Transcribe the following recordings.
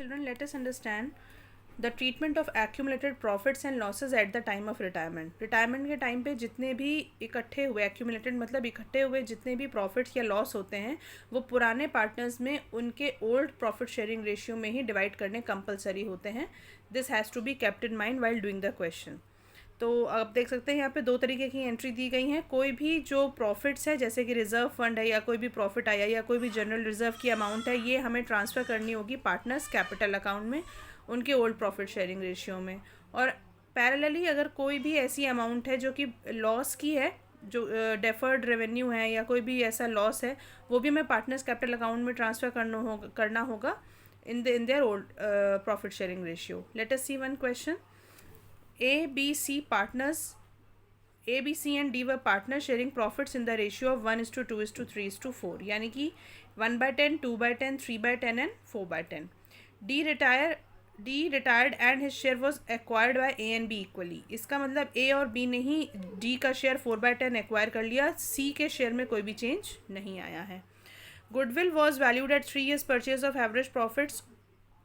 children, let us understand the treatment of accumulated profits and losses at the time of retirement. Retirement के time पे जितने भी इकट्ठे हुए, accumulated मतलब इकट्ठे हुए जितने भी प्रॉफिट्स या लॉस होते हैं वो पुराने पार्टनर्स में उनके ओल्ड प्रॉफिट शेयरिंग रेशियो में ही डिवाइड करने कंपलसरी होते हैं. This has to be kept in mind while doing the question. तो आप देख सकते हैं यहाँ पे दो तरीके की एंट्री दी गई हैं. कोई भी जो प्रॉफिट्स है जैसे कि रिजर्व फंड है या कोई भी प्रॉफिट आया या कोई भी जनरल रिजर्व की अमाउंट है, ये हमें ट्रांसफ़र करनी होगी पार्टनर्स कैपिटल अकाउंट में उनके ओल्ड प्रॉफिट शेयरिंग रेशियो में. और पैरेलली अगर कोई भी ऐसी अमाउंट है जो कि लॉस की है, जो डेफर्ड रेवेन्यू है या कोई भी ऐसा लॉस है, वो भी हमें पार्टनर्स कैपिटल अकाउंट में ट्रांसफ़र करना होगा in their old profit sharing ratio. Let us see one question. A, B, C and D were partners sharing profits in the ratio of 1:2:3:4. यानी कि 1/10, 2/10, 3/10 and 4/10. D retired and his share was acquired by A and B equally. इसका मतलब A और B ने ही D का share 4/10 acquire कर लिया. C के शेयर में कोई भी चेंज नहीं आया है. Goodwill was valued at 3 years purchase of average profits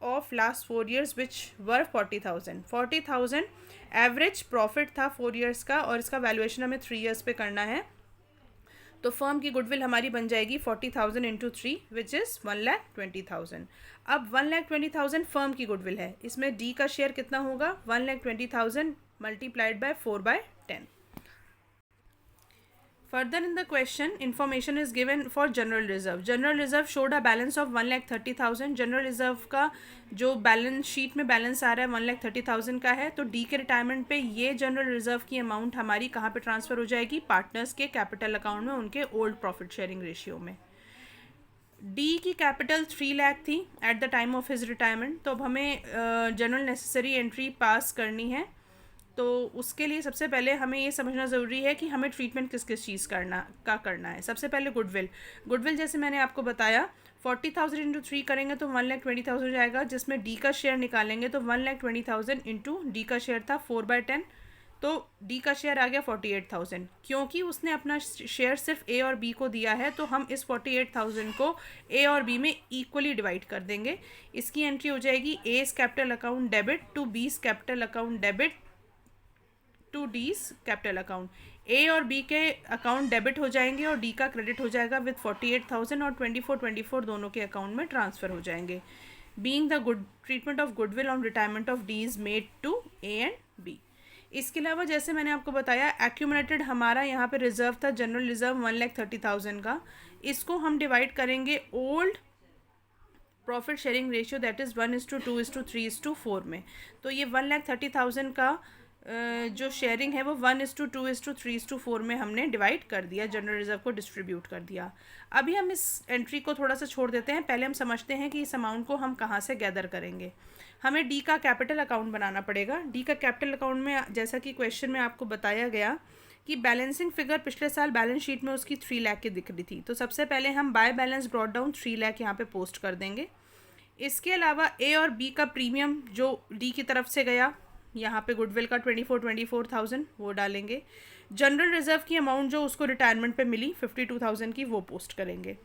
of last 4 years which were 40,000. 40,000 average profit था 4 ईयर्स का और इसका वैल्यूएशन हमें 3 ईयर्स पे करना है. तो फर्म की गुडविल हमारी बन जाएगी 40,000 इंटू 3 विच इज़ 1,20,000. अब 1,20,000 फर्म की गुडविल है. इसमें डी का शेयर कितना होगा? 1,20,000 multiplied by 4/10. Further in the question, information is given for general reserve. General reserve showed a balance of 1,30,000. General reserve का जो बैलेंस शीट में बैलेंस आ रहा है 1,30,000 का है. तो डी के रिटायरमेंट पे ये जनरल रिजर्व की अमाउंट हमारी कहाँ पे ट्रांसफ़र हो जाएगी? पार्टनर्स के कैपिटल अकाउंट में उनके ओल्ड प्रॉफिट शेयरिंग रेशियो में. डी की कैपिटल 3 लाख थी at the time of his retirement. तो अब हमें जनरल नेसेसरी एंट्री पास करनी है. तो उसके लिए सबसे पहले हमें ये समझना ज़रूरी है कि हमें ट्रीटमेंट किस किस चीज़ करना है. सबसे पहले गुडविल जैसे मैंने आपको बताया 40,000 इंटू 3 करेंगे तो 1,20,000 जाएगा, जिसमें डी का शेयर निकालेंगे तो 1,20,000 इंटू डी का शेयर था 4/10. तो डी का शेयर आ गया 48,000. क्योंकि उसने अपना शेयर सिर्फ ए और बी को दिया है तो हम इस 48,000 को ए और बी में इक्वली डिवाइड कर देंगे. इसकी एंट्री हो जाएगी as capital account debit to B's capital account debit to D's capital account. A और बी के अकाउंट डेबिट हो जाएंगे और डी का क्रेडिट हो जाएगा विद 48,000 और 24 दोनों के अकाउंट में ट्रांसफ़र हो जाएंगे. Being the good treatment of goodwill on retirement of D is made to A and B. इसके अलावा जैसे मैंने आपको बताया एक्यूमुलेटेड हमारा यहाँ पे रिजर्व था, जनरल रिजर्व 1,30,000 का. इसको हम डिवाइड करेंगे old profit sharing ratio that is 1:2:3:4 में. तो ये 1,30,000 का जो शेयरिंग है वो 1:2:3:4 में हमने डिवाइड कर दिया, जनरल रिजर्व को डिस्ट्रीब्यूट कर दिया. अभी हम इस एंट्री को थोड़ा सा छोड़ देते हैं. पहले हम समझते हैं कि इस अमाउंट को हम कहाँ से गैदर करेंगे. हमें डी का कैपिटल अकाउंट बनाना पड़ेगा. डी का कैपिटल अकाउंट में जैसा कि क्वेश्चन में आपको बताया गया कि बैलेंसिंग फिगर पिछले साल बैलेंस शीट में उसकी 3 लाख की दिख रही थी. तो सबसे पहले हम by balance brought down 3 lakh यहाँ पे पोस्ट कर देंगे. इसके अलावा ए और बी का प्रीमियम जो डी की तरफ से गया, यहाँ पे गुडविल का 24,000 वो डालेंगे. जनरल रिजर्व की अमाउंट जो उसको रिटायरमेंट पे मिली 52,000 की वो पोस्ट करेंगे.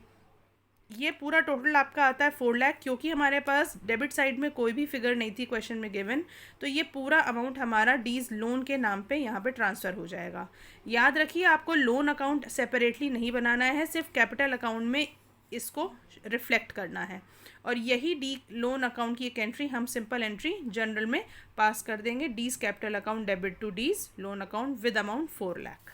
ये पूरा टोटल आपका आता है 4 लाख. क्योंकि हमारे पास डेबिट साइड में कोई भी फिगर नहीं थी क्वेश्चन में गिवन, तो ये पूरा अमाउंट हमारा डीज लोन के नाम पे यहाँ पे ट्रांसफ़र हो जाएगा. याद रखिए आपको लोन अकाउंट सेपरेटली नहीं बनाना है, सिर्फ कैपिटल अकाउंट में इसको रिफ्लेक्ट करना है. और यही डी लोन अकाउंट की एक एंट्री हम सिंपल एंट्री जनरल में पास कर देंगे. D's capital account debit to D's loan account with amount 4 lakh.